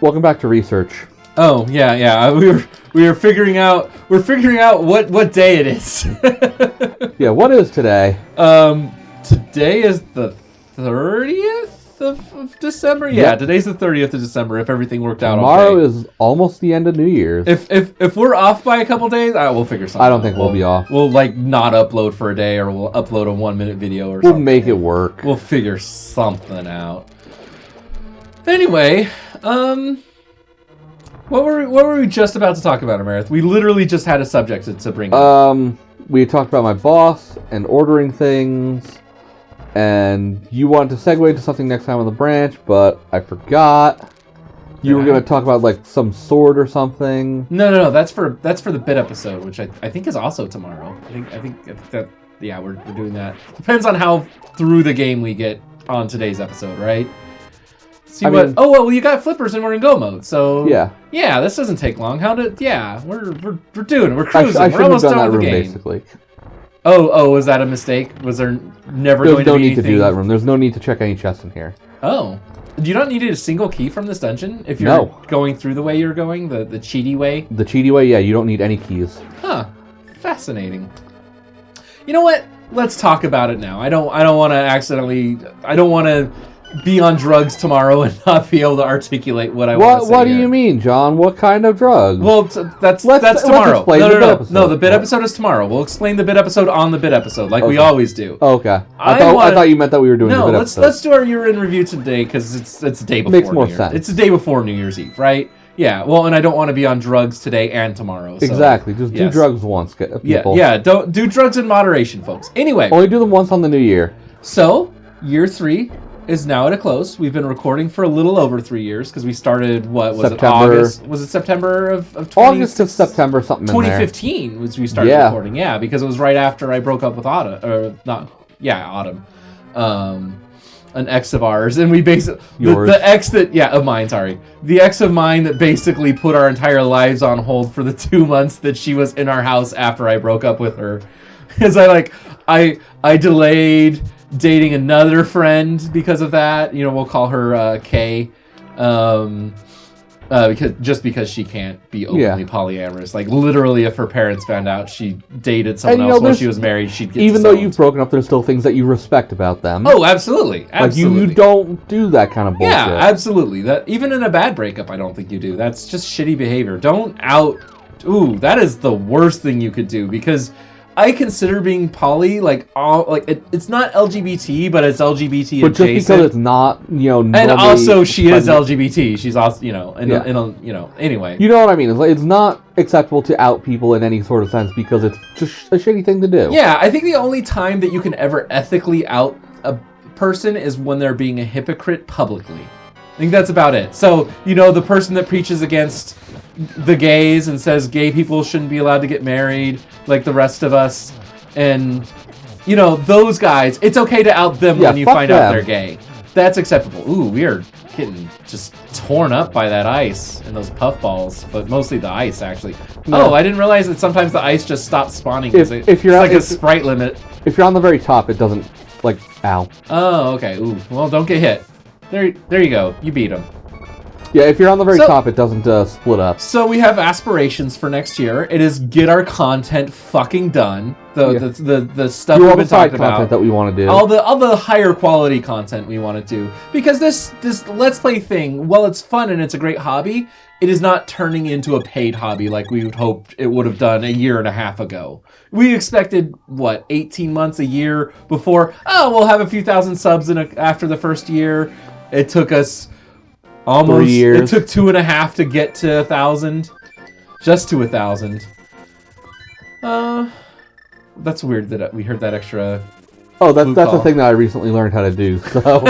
Welcome back to research. Oh yeah. We were figuring out what day it is. Yeah, what is today? Today is the 30th of December. Yeah, Yep. Today's the 30th of December. If everything worked out, Tomorrow okay. is almost the end of New Year's. If we're off by a couple days, we'll figure something. I don't think we'll be off. We'll not upload for a day, or we'll upload a 1-minute video or We'll something. make it work. We'll figure something out. Anyway, what were we just about to talk about, Amarith? We literally just had a subject to bring up. We talked about my boss and ordering things, and you wanted to segue into something next time on the branch, but I forgot. You were going to talk about like some sword or something. No. That's for the bit episode, which I think is also tomorrow. I think that we're doing that. Depends on how through the game we get on today's episode, right? Well, you got flippers and we're in go mode, so yeah, this doesn't take long. We're doing it. We're cruising. I we're almost done done that with the room, game. Basically. Oh, was that a mistake? Was there never There's going to no be need anything? to do that room. There's no need to check any chests in here. Oh, do you not need a single key from this dungeon if you're going through the way you're going, the cheaty way? The cheaty way, yeah. You don't need any keys. Huh. Fascinating. You know what? Let's talk about it now. I don't want to be on drugs tomorrow and not be able to articulate what I want to say. What do you mean, John? What kind of drugs? Well, that's tomorrow. No, the bit Right. episode is tomorrow. We'll explain the bit episode on the bit episode, like we always do. Oh, okay. I thought you meant that we were doing the bit episode. Let's do our year-end review today because it's the day before. Makes more sense. It's the day before New Year's Eve, right? Yeah. Well, and I don't want to be on drugs today and tomorrow. So, exactly. Just do drugs once, people. Yeah. Don't do drugs in moderation, folks. Anyway, only do them once on the new year. So year 3 is now at a close. We've been recording for a little over 3 years because we started, what was September. it, August? Was it September of 20... August to September, something 2015 was we started recording, because it was right after I broke up with Autumn. An ex of ours, and we basically... The ex of mine, sorry. The ex of mine that basically put our entire lives on hold for the 2 months that she was in our house after I broke up with her. Because I delayed dating another friend because of that. We'll call her Kay, because she can't be openly polyamorous. Like literally, if her parents found out she dated someone else while she was married, she'd get even disowned. though you've broken up, there's still things that you respect about them. Oh, absolutely. Like you don't do that kind of bullshit. Yeah, absolutely. That even in a bad breakup, I don't think you do. That's just shitty behavior. Don't out. Ooh, that is the worst thing you could do because I consider being poly it's not LGBT, but it's LGBT but adjacent. Just because it's not, and also she is LGBT. She's also, anyway. You know what I mean? It's not acceptable to out people in any sort of sense because it's just a shitty thing to do. Yeah, I think the only time that you can ever ethically out a person is when they're being a hypocrite publicly. I think that's about it. So, the person that preaches against the gays and says gay people shouldn't be allowed to get married like the rest of us, and those guys, it's okay to out them when you find out they're gay. That's acceptable. Ooh, we are getting just torn up by that ice and those puffballs, but mostly the ice actually. No. Oh, I didn't realize that sometimes the ice just stops spawning because it's like a sprite limit. If you're on the very top, it doesn't ow. Oh, okay. Ooh, well, don't get hit. There you go. You beat him. Yeah, if you're on the very top, it doesn't split up. So we have aspirations for next year. It is get our content fucking done. The stuff we've been talking about. Content that we want to do. All the higher quality content we want to do. Because this Let's Play thing, while it's fun and it's a great hobby, it is not turning into a paid hobby like we would hope it would have done a year and a half ago. We expected, 18 months, a year before, we'll have a few thousand subs after the first year. It took us almost 3 years. It took 2.5 to get to 1,000. Just to 1,000. That's weird that we heard that extra. Oh, that's a thing that I recently learned how to do. So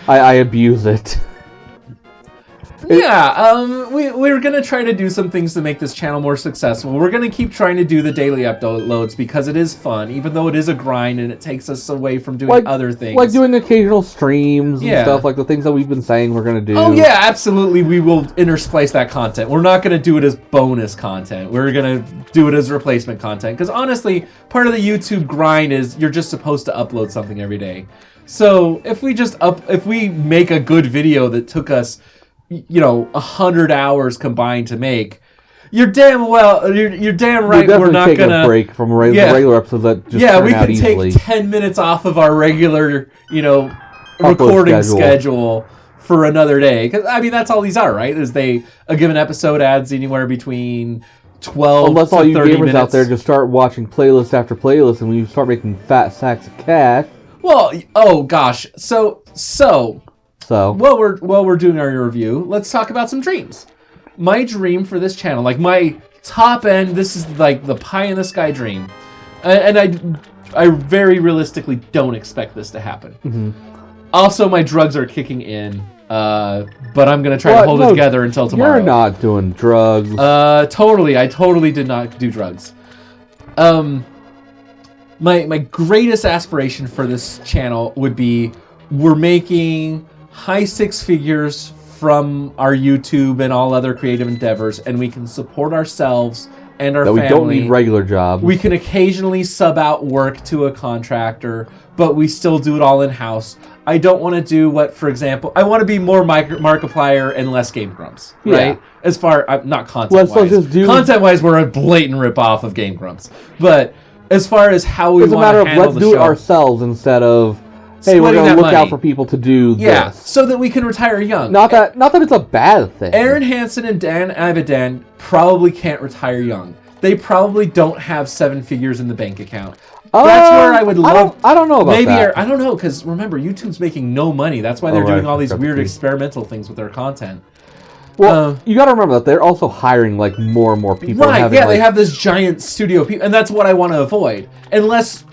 I abuse it. We're gonna try to do some things to make this channel more successful. We're gonna keep trying to do the daily uploads because it is fun, even though it is a grind and it takes us away from doing other things. Like doing occasional streams and stuff, like the things that we've been saying we're gonna do. Oh yeah, absolutely. We will intersplice that content. We're not gonna do it as bonus content. We're gonna do it as replacement content. Because honestly, part of the YouTube grind is you're just supposed to upload something every day. So if we make a good video that took us 100 hours combined to make, you're damn right we're not take gonna a break from regular episodes that just turn we out can easily. take 10 minutes off of our regular recording schedule for another day, because I mean that's all these are, right? A given episode adds anywhere between 12 Unless to all you 30 gamers minutes out there just start watching playlist after playlist, and when you start making fat sacks of cash. Well, oh gosh, so while we're doing our review, let's talk about some dreams. My dream for this channel, like my top end, this is like the pie in the sky dream, and I very realistically don't expect this to happen. Mm-hmm. Also, my drugs are kicking in, but I'm gonna try to hold it together until tomorrow. You're not doing drugs. Totally. I totally did not do drugs. My greatest aspiration for this channel would be we're making high six figures from our YouTube and all other creative endeavors, and we can support ourselves and our family. We don't need regular jobs. We can occasionally sub out work to a contractor, but we still do it all in-house. I don't want to do what, for example, I want to be more Markiplier and less Game Grumps, right? Yeah. As far, not content-wise. Content-wise, we're a blatant rip-off of Game Grumps. But as far as how we want to handle the show... It's a matter of let's do it ourselves instead of... Hey, we're going to look out for people to do this. Yeah, so that we can retire young. Not that it's a bad thing. Aaron Hansen and Dan Avidan probably can't retire young. They probably don't have 7 figures in the bank account. That's where I would love... I don't know about that. I don't know, because remember, YouTube's making no money. That's why they're doing all these weird experimental things with their content. Well, you got to remember that they're also hiring like more and more people. Right, they have this giant studio of people, and that's what I want to avoid. Unless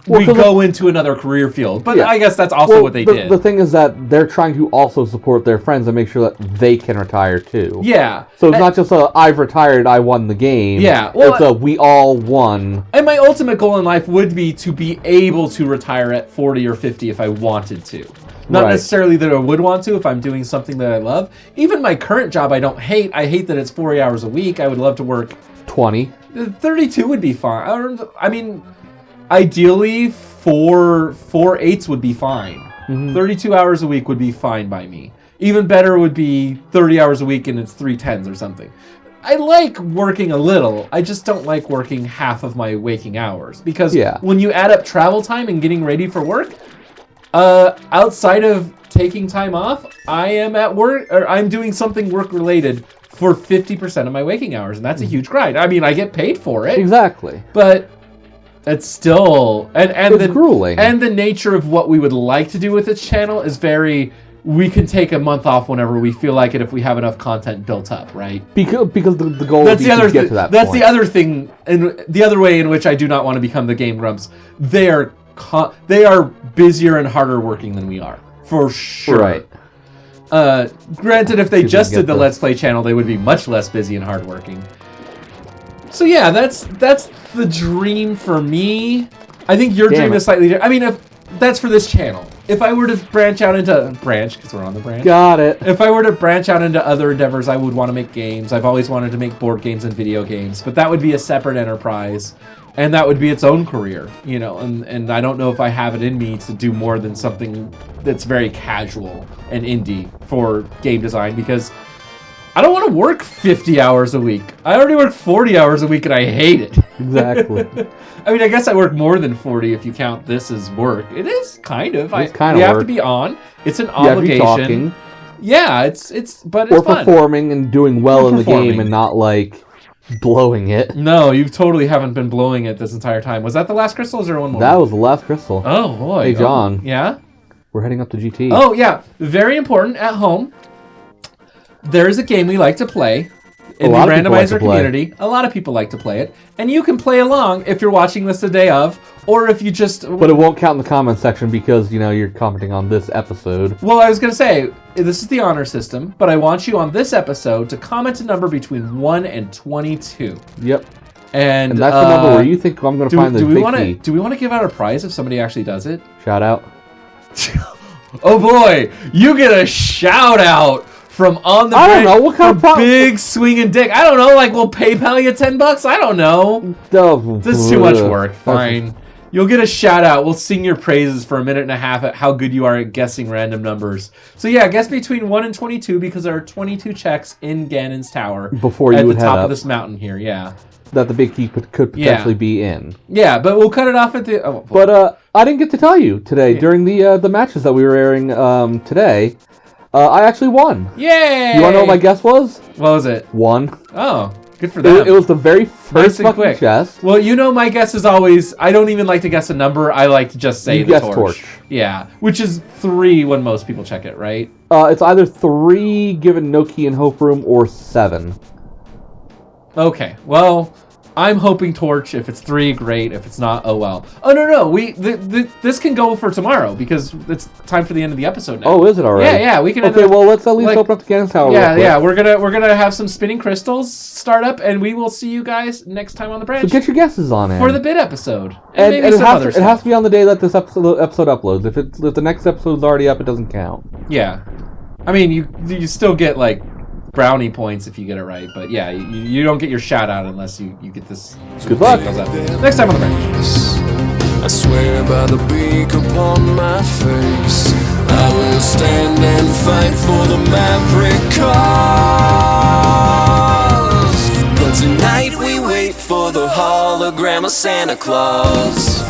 we go into another career field. But I guess that's also what they did. The thing is that they're trying to also support their friends and make sure that they can retire too. Yeah. So it's not just I've retired, I won the game. Yeah. Well, it's we all won. And my ultimate goal in life would be to be able to retire at 40 or 50 if I wanted to. Not necessarily that I would want to if I'm doing something that I love. Even my current job I don't hate. I hate that it's 40 hours a week. I would love to work 20. 32 would be fine. I mean, ideally, 4 8s would be fine. Mm-hmm. 32 hours a week would be fine by me. Even better would be 30 hours a week and it's 3 10s or something. I like working a little. I just don't like working half of my waking hours. Because when you add up travel time and getting ready for work, outside of taking time off, I am at work, or I'm doing something work-related for 50% of my waking hours, and that's a huge grind. I mean, I get paid for it. Exactly. But it's still... It's grueling. And the nature of what we would like to do with this channel is very... We can take a month off whenever we feel like it if we have enough content built up, right? Because the goal is to get to that That's point. the other thing, and the other way in which I do not want to become the Game Grumps. They are busier and harder working than we are, for sure. Right. Granted, if they just did the Let's Play channel, they would be much less busy and hardworking. So yeah, that's the dream for me. I think your dream is slightly different. I mean, if that's for this channel. If I were to branch out into... because we're on the branch. Got it. If I were to branch out into other endeavors, I would want to make games. I've always wanted to make board games and video games, but that would be a separate enterprise. And that would be its own career, and I don't know if I have it in me to do more than something that's very casual and indie for game design, because I don't want to work 50 hours a week. I already work 40 hours a week and I hate it. Exactly. I mean, I guess I work more than 40 if you count this as work. It is kind of. It's kind of You work. have to be on. It's an obligation. You have to be talking. Yeah, but it's fun. Performing and doing well in the game and not like... blowing it. No, you totally haven't been blowing it this entire time. Was that the last crystal, or is there one more? That was the last crystal. Oh, boy. Hey, John. Yeah? We're heading up to GT. Oh, yeah. Very important at home. There is a game we like to play in the Randomizer community. A lot of people like to play it. And you can play along if you're watching this the day of, or if you just... But it won't count in the comment section because, you're commenting on this episode. Well, I was going to say, this is the honor system, but I want you on this episode to comment a number between 1 and 22. Yep. And that's the number where you think I'm going to find the big key. Do we want to give out a prize if somebody actually does it? Shout out. Oh boy, you get a shout out from on the... I don't know, what kind of big swinging dick. I don't know, like we'll PayPal you $10. I don't know. This is too much work. Fine. You'll get a shout out. We'll sing your praises for a minute and a half at how good you are at guessing random numbers. So yeah, guess between 1 and 22 because there are 22 checks in Ganon's tower Before you at the would head top up. of this mountain here. Yeah. That the big key could potentially be in. Yeah, but we'll cut it off at the. Oh, But I didn't get to tell you today during the matches that we were airing today. I actually won. Yay! You want to know what my guess was? What was it? 1. Oh, good for them. It was the very first and fucking quick. chest. Well, you know my guess is always. I don't even like to guess a number. I like to just say You the guess torch. torch. Yeah, which is 3 when most people check it, right? It's either 3 given no key in Hope Room or 7. Okay, well, I'm hoping torch. If it's 3, great. If it's not, oh well. Oh no, this can go for tomorrow because it's time for the end of the episode now. Oh, is it already? Yeah, we can. Okay, well, let's at least open up the Ganon's Tower. Yeah, we're gonna have some spinning crystals start up, and we will see you guys next time on the branch So get your guesses on it for the bid episode, and maybe it some has other to, stuff. it has to be on the day that this episode uploads. If the next episode's already up, it doesn't count. Yeah, I mean you still get like brownie points if you get it right, but yeah, you don't get your shout out unless you get this. Good luck. Next time on the branch. I swear by the beak upon my face, I will stand and fight for the maverick cause. But tonight we wait for the hologram of Santa Claus.